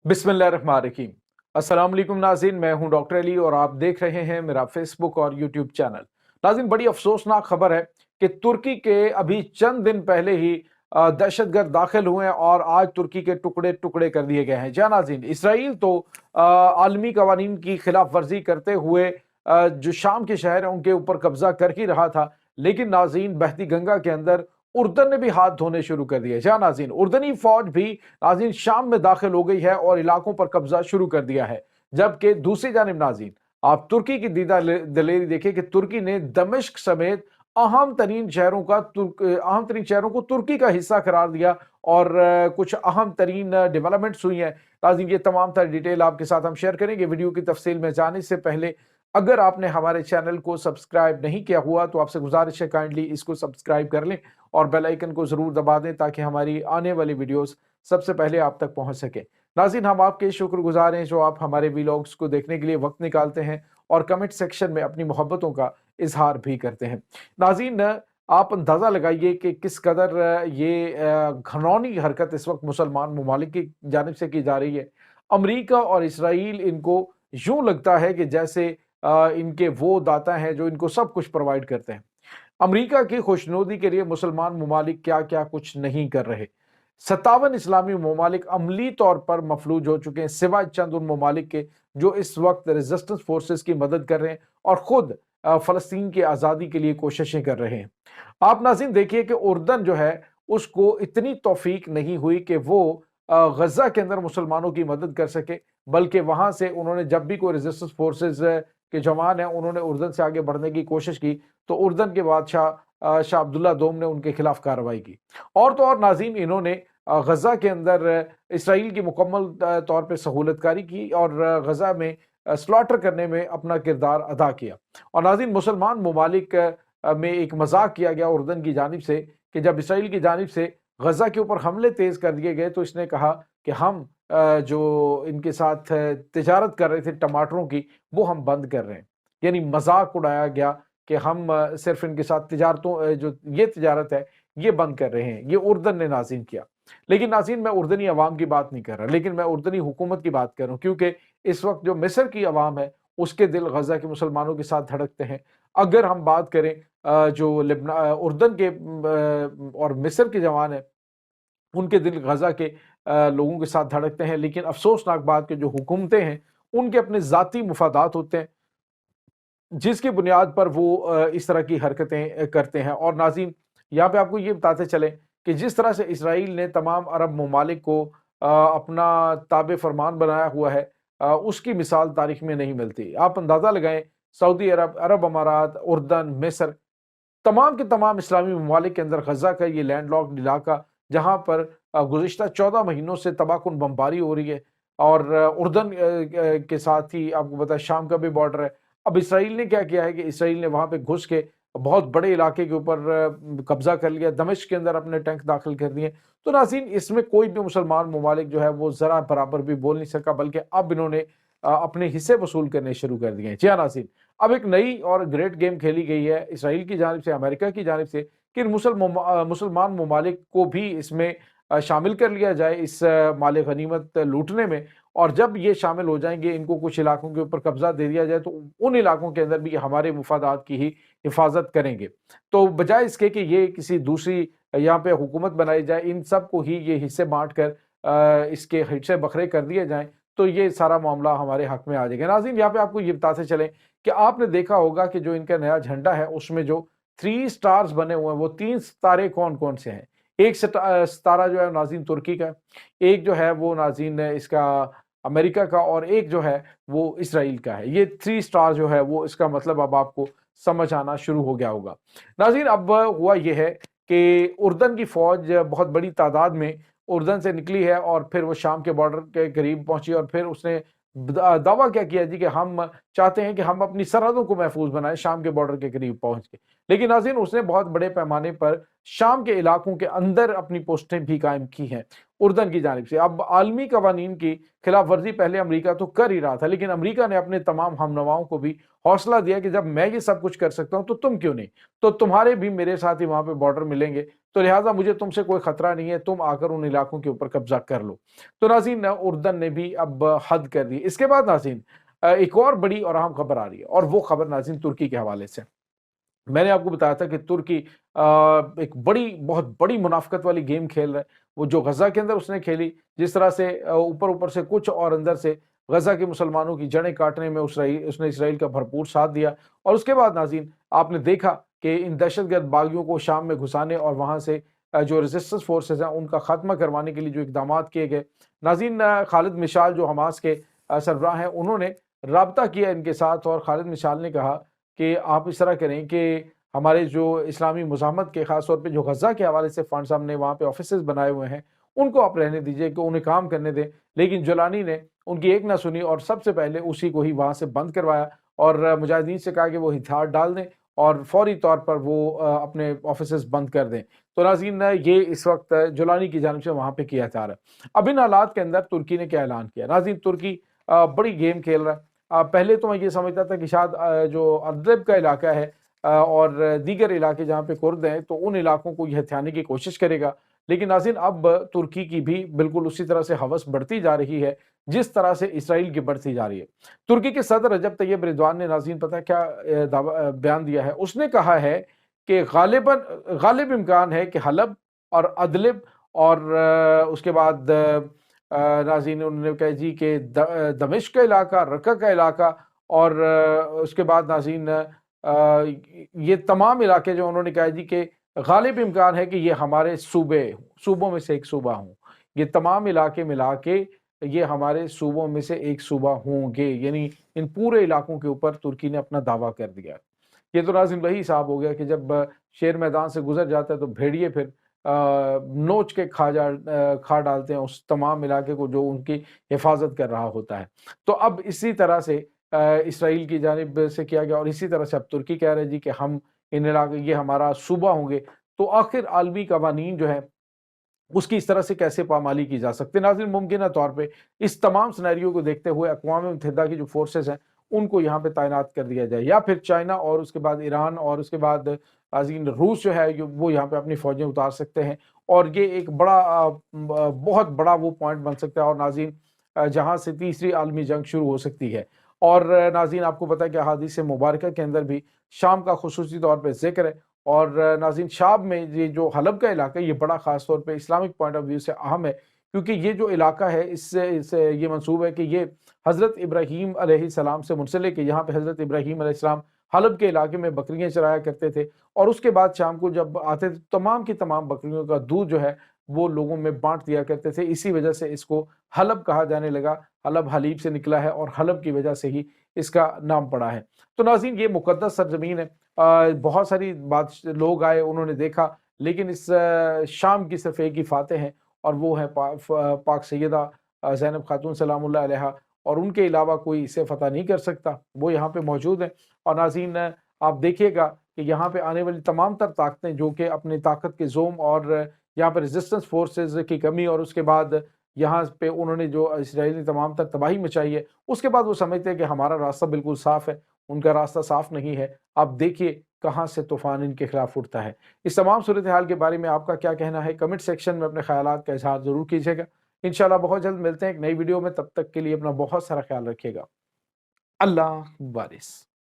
बिस्मिल्लाहिर्रहमानिर्रहीम। अस्सलाम वालेकुम नाज़रीन, मैं हूं डॉक्टर अली और आप देख रहे हैं मेरा फेसबुक और यूट्यूब चैनल। नाज़रीन, बड़ी अफसोसनाक खबर है कि तुर्की के अभी चंद दिन पहले ही दहशतगर्द दाखिल हुए हैं और आज तुर्की के टुकड़े टुकड़े कर दिए गए हैं। जी हाँ नाज़रीन, इसराइल तो आलमी कवानीन की खिलाफ वर्जी करते हुए जो शाम के शहर हैं उनके ऊपर कब्जा कर ही रहा था, लेकिन नाज़रीन बहती गंगा के अंदर उर्दन ने भी हाथ धोने शुरू कर दिए। जहाँ नाज़रीन उर्दनी फौज भी नाज़रीन शाम में दाखिल हो गई है और इलाकों पर कब्जा शुरू कर दिया है। जबकि दूसरी जानिब नाज़रीन आप तुर्की की दीदा दलेरी देखिए कि तुर्की ने दमिश्क समेत अहम तरीन शहरों को तुर्की का हिस्सा करार दिया और कुछ अहम तरीन डेवलपमेंट्स हुई हैं। नाज़रीन ये तमाम तर डिटेल आपके साथ हम शेयर करेंगे। वीडियो की तफसील में जाने से पहले अगर आपने हमारे चैनल को सब्सक्राइब नहीं किया हुआ तो आपसे गुजारिश है काइंडली इसको सब्सक्राइब कर लें और बेल आइकन को जरूर दबा दें ताकि हमारी आने वाली वीडियोस सबसे पहले आप तक पहुंच सके। नाज़रीन हम आपके शुक्रगुजार हैं जो आप हमारे वीलॉग्स को देखने के लिए वक्त निकालते हैं और कमेंट सेक्शन में अपनी मोहब्बतों का इजहार भी करते हैं। नाज़रीन आप अंदाज़ा लगाइए कि किस कदर ये घिनौनी हरकत इस वक्त मुसलमान ममालिक की जानिब से की जा रही है। अमरीका और इसराइल इनको यूं लगता है कि जैसे इनके वो दाता हैं जो इनको सब कुछ प्रोवाइड करते हैं। अमरीका की खुशनुदी के लिए मुसलमान ममालिक क्या क्या कुछ नहीं कर रहे। 57 इस्लामी ममालिक अमली तौर पर मफलूज हो चुके हैं सिवाय चंद उन ममालिक के जो इस वक्त रेजिस्टेंस फोर्सेस की मदद कर रहे हैं और खुद फलस्तीन की आज़ादी के लिए कोशिशें कर रहे हैं। आप नाज़रीन देखिए कि उर्दन जो है उसको इतनी तौफीक नहीं हुई कि वो गजा के अंदर मुसलमानों की मदद कर सके, बल्कि वहां से उन्होंने जब भी कोई रेजिस्टेंस फोर्सेस के जवान हैं उन्होंने उर्दन से आगे बढ़ने की कोशिश की तो उर्दन के बादशाह शाह अब्दुल्ला दोम ने उनके खिलाफ कार्रवाई की। और तो और नाज़रीन इन्होंने गजा के अंदर इसराइल की मुकम्मल तौर पर सहूलतकारी की और गजा में स्लॉटर करने में अपना किरदार अदा किया। और नाज़रीन मुसलमान ममालिक में एक मजाक किया गया उर्दन की जानिब से कि जब इसराइल की जानिब से गजा के ऊपर हमले तेज कर दिए गए तो इसने कहा कि हम जो इनके साथ तिजारत कर रहे थे टमाटरों की वो हम बंद कर रहे हैं। यानी मजाक उड़ाया गया कि हम सिर्फ इनके साथ जो ये तिजारत है ये बंद कर रहे हैं। ये उर्दन ने नाज़रीन किया। लेकिन नाज़रीन मैं उर्दनी अवाम की बात नहीं कर रहा, लेकिन मैं उर्दनी हुकूमत की बात कर रहा हूँ क्योंकि इस वक्त जो मिस्र की अवाम है उसके दिल गजा के मुसलमानों के साथ धड़कते हैं। अगर हम बात करें जो उर्दन के और मिस्र के जवान हैं उनके दिल गजा के लोगों के साथ धड़कते हैं, लेकिन अफसोसनाक बात कि जो हुकूमतें हैं उनके अपने ज़ाती मुफादात होते हैं जिसकी बुनियाद पर वो इस तरह की हरकतें करते हैं। और नाज़रीन यहाँ पे आपको ये बताते चलें कि जिस तरह से इसराइल ने तमाम अरब ममालिक को अपना ताबे फरमान बनाया हुआ है उसकी मिसाल तारीख में नहीं मिलती। आप अंदाज़ा लगाएं सऊदी अरब, अरब अमारात, उर्दन, मिस्र तमाम के तमाम इस्लामी ममालिक के अंदर गजा का ये लैंड लॉक्ड इलाका जहाँ पर गुज़िश्ता 14 महीनों से तबाहकुन बमबारी हो रही है और उर्दन के साथ ही आपको पता है शाम का भी बॉर्डर है। अब इसराइल ने क्या किया है कि इसराइल ने वहाँ पे घुस के बहुत बड़े इलाके के ऊपर कब्जा कर लिया, दमिश्क के अंदर अपने टैंक दाखिल कर दिए। तो नाज़रीन इसमें कोई भी मुसलमान ममालिक जो है वो ज़रा बराबर भी बोल नहीं सका, बल्कि अब इन्होंने अपने हिस्से वसूल करने शुरू कर दिए हैं। जी हाँ नाज़रीन, अब एक नई और ग्रेट गेम खेली गई है इसराइल की जानिब से, अमेरिका की जानिब से कि मुसलमान ममालिक को भी इसमें शामिल कर लिया जाए इस माल गनीमत लूटने में। और जब ये शामिल हो जाएंगे, इनको कुछ इलाकों के ऊपर कब्जा दे दिया जाए तो उन इलाकों के अंदर भी हमारे मुफादात की ही हिफाजत करेंगे। तो बजाय इसके कि ये किसी दूसरी यहाँ पे हुकूमत बनाई जाए, इन सब को ही ये हिस्से बांट कर इसके हिस्से बखरे कर दिए जाएं तो ये सारा मामला हमारे हक में आ जाएगा। नाज़रीन यहाँ पे आपको ये बताते चलें कि आपने देखा होगा कि जो इनका नया झंडा है उसमें जो 3 स्टार्स बने हुए हैं वो 3 सितारे कौन कौन से हैं। एक सितारा जो है नाज़रीन तुर्की का, एक जो है वो नाज़रीन इसका अमेरिका का और एक जो है वो इसराइल का है। ये 3 स्टार जो है वो इसका मतलब अब आपको समझ आना शुरू हो गया होगा। नाज़रीन अब हुआ ये है कि उर्दन की फौज बहुत बड़ी तादाद में उर्दन से निकली है और फिर वो शाम के बॉर्डर के करीब पहुंची और फिर उसने दावा क्या किया जी कि हम चाहते हैं कि हम अपनी सरहदों को महफूज बनाएं शाम के बॉर्डर के करीब पहुंच के। लेकिन नाज़रीन उसने बहुत बड़े पैमाने पर शाम के इलाकों के अंदर अपनी पोस्टें भी कायम की हैं उर्दन की जानिब से। अब आलमी कवानीन की खिलाफ वर्जी पहले अमेरिका तो कर ही रहा था, लेकिन अमेरिका ने अपने तमाम हमनवाओं को भी हौसला दिया कि जब मैं ये सब कुछ कर सकता हूं तो तुम क्यों नहीं, तो तुम्हारे भी मेरे साथ ही वहां पे बॉर्डर मिलेंगे, तो लिहाजा मुझे तुमसे कोई खतरा नहीं है, तुम आकर उन इलाकों के ऊपर कब्जा कर लो। तो नाज़रीन, उर्दन ने भी अब हद कर दी। इसके बाद नाज़रीन एक और बड़ी और अहम खबर आ रही है, और वो खबर नाज़रीन तुर्की के हवाले से। मैंने आपको बताया था कि तुर्की एक बहुत बड़ी मुनाफ़िकत वाली गेम खेल रहा है। वो जो गज़ा के अंदर उसने खेली, जिस तरह से ऊपर-ऊपर से कुछ और अंदर से गज़ा के मुसलमानों की जड़ें काटने में उसने इसराइल का भरपूर साथ दिया। और उसके बाद नाज़रीन आपने देखा कि इन दहशतगर्द बागियों को शाम में घुसाने और वहाँ से जो रेजिस्टेंस फोर्सेज़ हैं उनका खात्मा करवाने के लिए जो इक़दामात किए गए। नाज़रीन, खालिद मिशाल जो हमास के सरबराह हैं, उन्होंने राब्ता किया इनके साथ, और खालिद मिशाल ने कहा कि आप इस तरह करें कि हमारे जो इस्लामी मुज़ाहमत के ख़ास तौर पे जो गज़ा के हवाले से फंड्स हमने वहाँ पे ऑफिसेज़ बनाए हुए हैं, उनको आप रहने दीजिए, कि उन्हें काम करने दें। लेकिन जुलानी ने उनकी एक ना सुनी और सबसे पहले उसी को ही वहाँ से बंद करवाया, और मुजाहिदीन से कहा कि वो हथियार डाल दें और फौरी तौर पर वो अपने ऑफिसेज़ बंद कर दें। तो नाज़रीन, ये इस वक़्त जुलानी की जानिब से वहाँ पे किया जा रहा है। अब इन हालात के अंदर तुर्की ने क्या ऐलान किया? नाज़रीन, तुर्की बड़ी गेम खेल रहा है। पहले तो मैं ये समझता था कि शायद जो अदलब का इलाका है और दीगर इलाके जहाँ पे कुर्द हैं, तो उन इलाकों को ये हथियाने की कोशिश करेगा। लेकिन नाज़रीन, अब तुर्की की भी बिल्कुल उसी तरह से हवस बढ़ती जा रही है, जिस तरह से इसराइल की बढ़ती जा रही है। तुर्की के सदर रजब तैयब एर्दोगान ने नाज़रीन पता है क्या बयान दिया है? उसने कहा है कि गालिब इम्कान है कि हलब और अदलिब और उसके बाद नाज़रीन उन्होंने कहा जी कि दमिश्क का इलाका, रक्का का इलाका, और उसके बाद नाज़रीन ये तमाम इलाके जो उन्होंने कहा जी कि गालिब इम्कान है कि ये हमारे सूबों में से एक सूबा हों। ये तमाम इलाके मिला के ये हमारे सूबों में से एक सूबा होंगे, यानी इन पूरे इलाकों के ऊपर तुर्की ने अपना दावा कर दिया। ये तो नाज़रीन वही हिसाब हो गया कि जब शेर मैदान से गुजर जाता है तो भेड़िए फिर नोच के खा डालते हैं उस तमाम इलाके को जो उनकी हिफाजत कर रहा होता है। तो अब इसी तरह से इसराइल की जानिब से किया गया, और इसी तरह से अब तुर्की कह रहे हैं जी कि हम इन इलाके ये हमारा सूबा होंगे। तो आखिर आलमी कवानीन जो है उसकी इस तरह से कैसे पामाली की जा सकती है? नाज़रीन, मुमकिन तौर पे इस तमाम सिनेरियो को देखते हुए अक़वाम मुत्तहिदा की जो फोर्सेस हैं उनको यहाँ पे तैनात कर दिया जाए, या फिर चाइना और उसके बाद ईरान और उसके बाद नाज़रीन रूस जो है वो यहाँ पे अपनी फ़ौजें उतार सकते हैं, और ये एक बहुत बड़ा वो पॉइंट बन सकता है, और नाज़रीन जहाँ से तीसरी आलमी जंग शुरू हो सकती है। और नाज़रीन आपको पता है कि अहादीस मुबारका के अंदर भी शाम का खुसूसी तौर पे ज़िक्र है, और नाज़रीन शाम में ये जो हलब का इलाका है ये बड़ा ख़ास तौर पे इस्लामिक पॉइंट ऑफ व्यू से अहम है, क्योंकि ये जो इलाका है इससे ये मंसूब है कि ये हज़रत इब्राहीम अलैहिस्सलाम से मुंसलिक है। यहाँ पे हज़रत इब्राहीम अलैहिस्सलाम हलब के इलाके में बकरियाँ चराया करते थे, और उसके बाद शाम को जब आते थे तमाम की तमाम बकरियों का दूध जो है वो लोगों में बाँट दिया करते थे। इसी वजह से इसको हलब कहा जाने लगा। हलब हलीब से निकला है और हलब की वजह से ही इसका नाम पड़ा है। तो नाज़रीन, ये मुक़द्दस सरज़मीन है। बहुत सारी बात लोग आए, उन्होंने देखा, लेकिन इस शाम की सिर्फ़ एक ही फ़ातिह हैं, और वो है पाक सैयदा ज़ैनब खातून सलामुल्लाह अलैहा, और उनके अलावा कोई इसे फ़तह नहीं कर सकता। वो यहाँ पे मौजूद हैं, और नाज़रीन आप देखिएगा कि यहाँ पे आने वाली तमाम तर ताकतें जो कि अपनी ताकत के ज़ोम और यहाँ पे रेजिस्टेंस फोर्सेज़ की कमी, और उसके बाद यहाँ पे उन्होंने जो इसराइल ने तमाम तर तबाही मचाई है, उसके बाद वो समझते हैं कि हमारा रास्ता बिल्कुल साफ़ है। उनका रास्ता साफ़ नहीं है। आप देखिए कहाँ से तूफ़ान इनके खिलाफ़ उठता है। इस तमाम सूरत-ए-हाल के बारे में आपका क्या कहना है? कमेंट सेक्शन में अपने ख़यालात का इज़हार ज़रूर कीजिएगा। इंशाअल्लाह बहुत जल्द मिलते हैं एक नई वीडियो में, तब तक के लिए अपना बहुत सारा ख़्याल रखिएगा। अल्लाह वारिस।